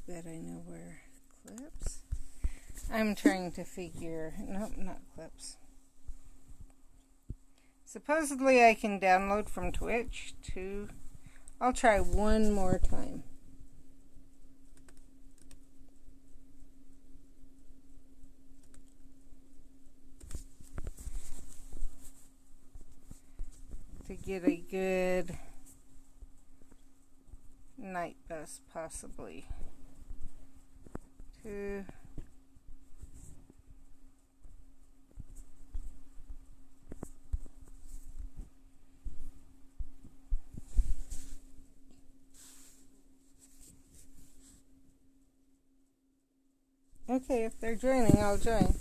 that I know where clips. I'm trying to figure, nope, not clips. Supposedly I can download from Twitch to, I'll try one more time. To get a good night bus, possibly. Okay, if they're joining, I'll join.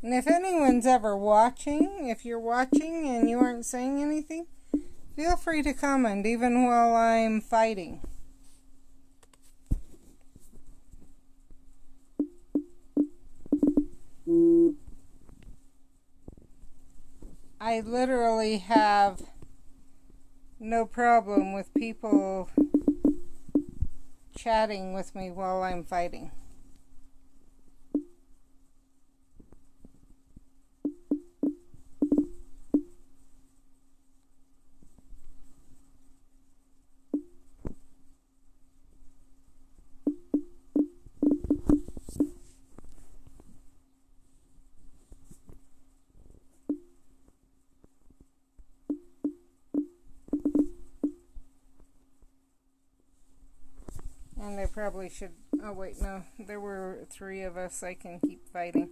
And if anyone's ever watching, if you're watching and you aren't saying anything, feel free to comment even while I'm fighting. I literally have no problem with people chatting with me while I'm fighting. And I probably should, oh wait, no, there were 3 of us. I can keep fighting.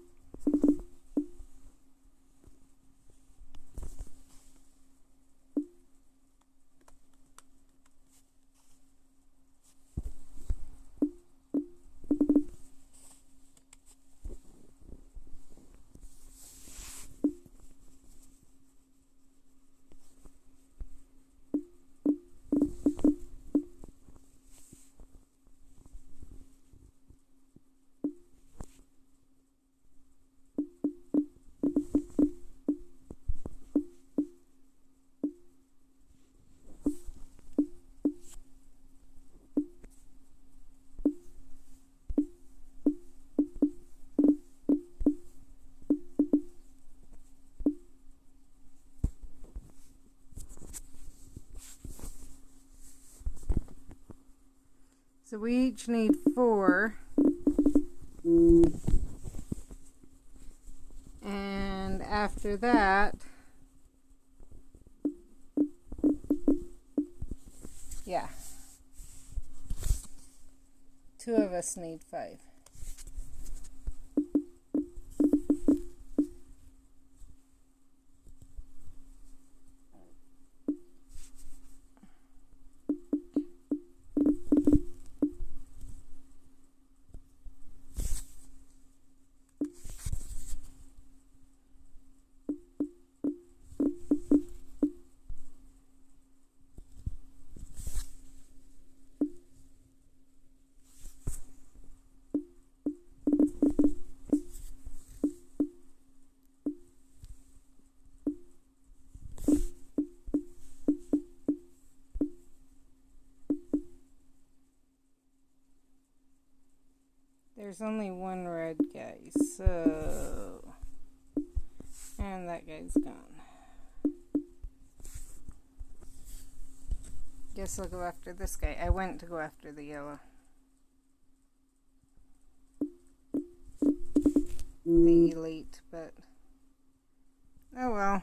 So we each need 4. And after that, yeah, 2 of us need 5. There's only 1 red guy, so... And that guy's gone. Guess I'll go after this guy. I went to go after the yellow. The elite, but... Oh well.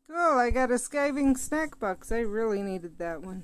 Cool, I got a skiving snack box. I really needed that one.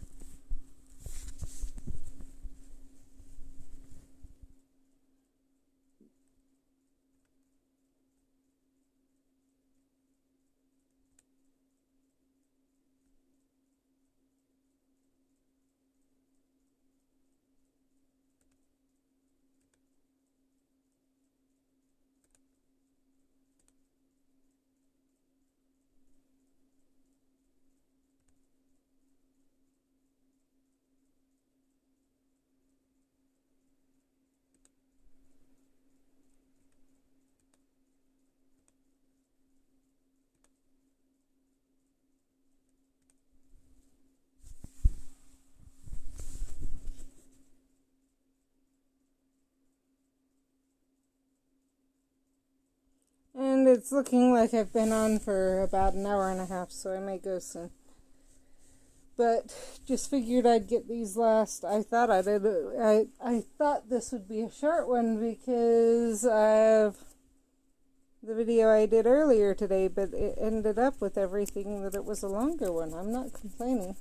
it's looking like I've been on for about an hour and a half, so I may go soon. But just figured I'd get these last. I thought this would be a short one because of the video I did earlier today, but it ended up with everything that it was a longer one. I'm not complaining.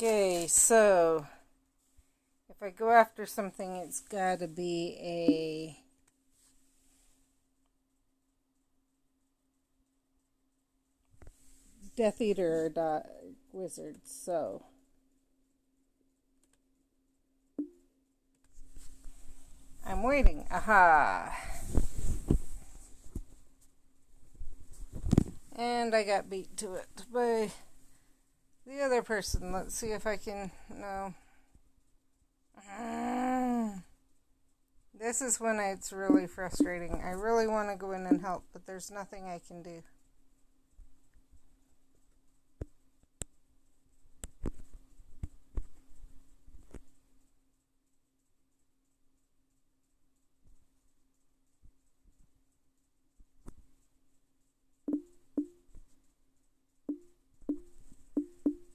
Okay, so if I go after something, it's got to be a Death Eater or Wizard. So I'm waiting. Aha! And I got beat to it by the other person. Let's see if I can. No. This is when it's really frustrating. I really want to go in and help, but there's nothing I can do.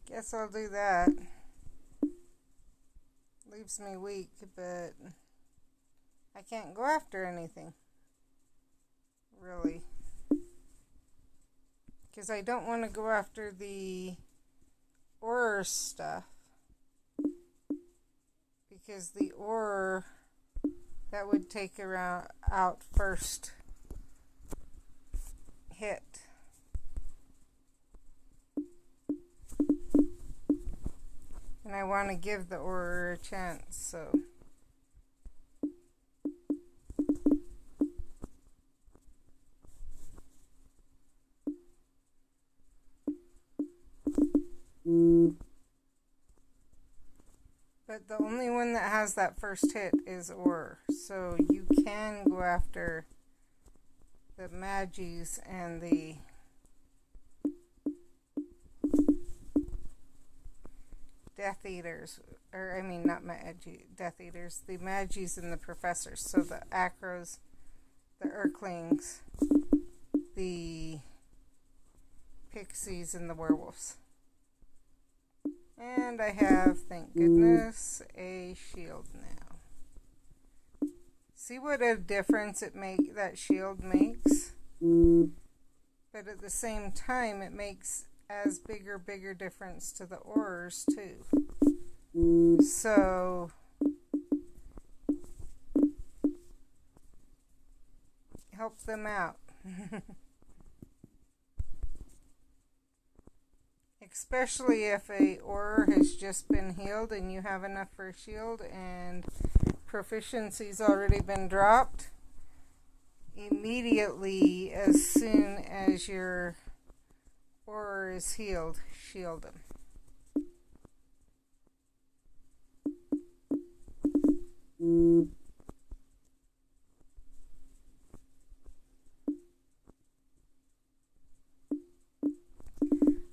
Guess I'll do that. Leaves me weak, but I can't go after anything. Really. Because I don't want to go after the ore stuff. Because the ore, that would take out first hit. And I want to give the ore a chance, so. But the only one that has that first hit is ore. So you can go after the Magies and the Death Eaters, or I mean not Death Eaters, the Magies and the Professors. So the Acros, the Urklings, the Pixies, and the Werewolves. And I have, thank goodness, a shield now. See what a difference that shield makes? But at the same time, it makes as bigger difference to the ores too. So help them out. Especially if a ore has just been healed and you have enough for a shield and proficiency's already been dropped. Immediately, as soon as your ore is healed, shield them.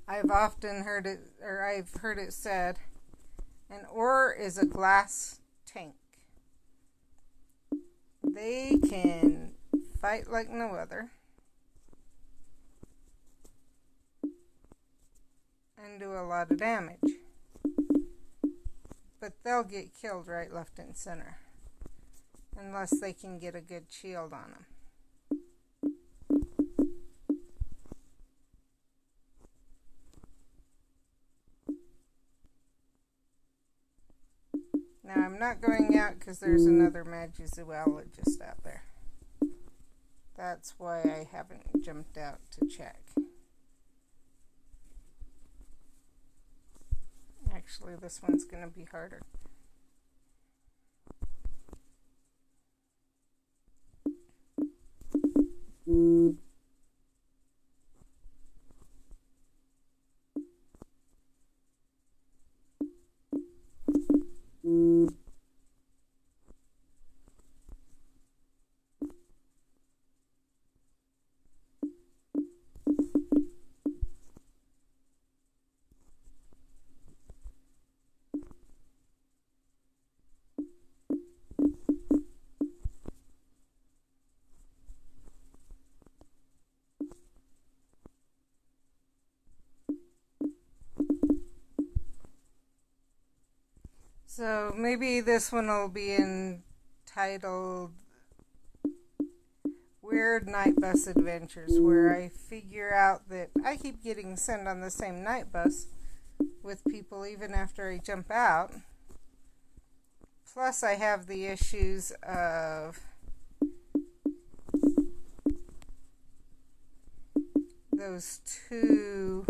I've often heard it, or I've heard it said, an ore is a glass tank. They can fight like no other and do a lot of damage. But they'll get killed right, left, and center unless they can get a good shield on them. Now I'm not going out because there's another Magizoologist out there. That's why I haven't jumped out to check. Actually, this one's going to be harder. So maybe this one will be entitled Weird Night Bus Adventures, where I figure out that I keep getting sent on the same night bus with people even after I jump out. Plus I have the issues of those two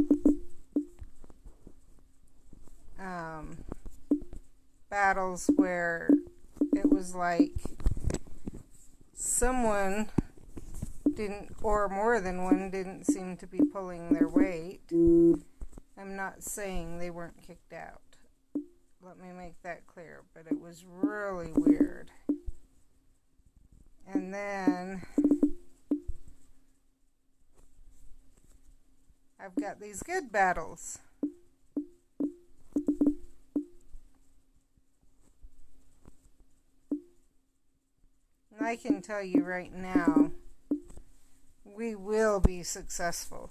battles where it was like someone didn't, or more than one, didn't seem to be pulling their weight. I'm not saying they weren't kicked out. Let me make that clear. But it was really weird. And then I've got these good battles. And I can tell you right now, we will be successful.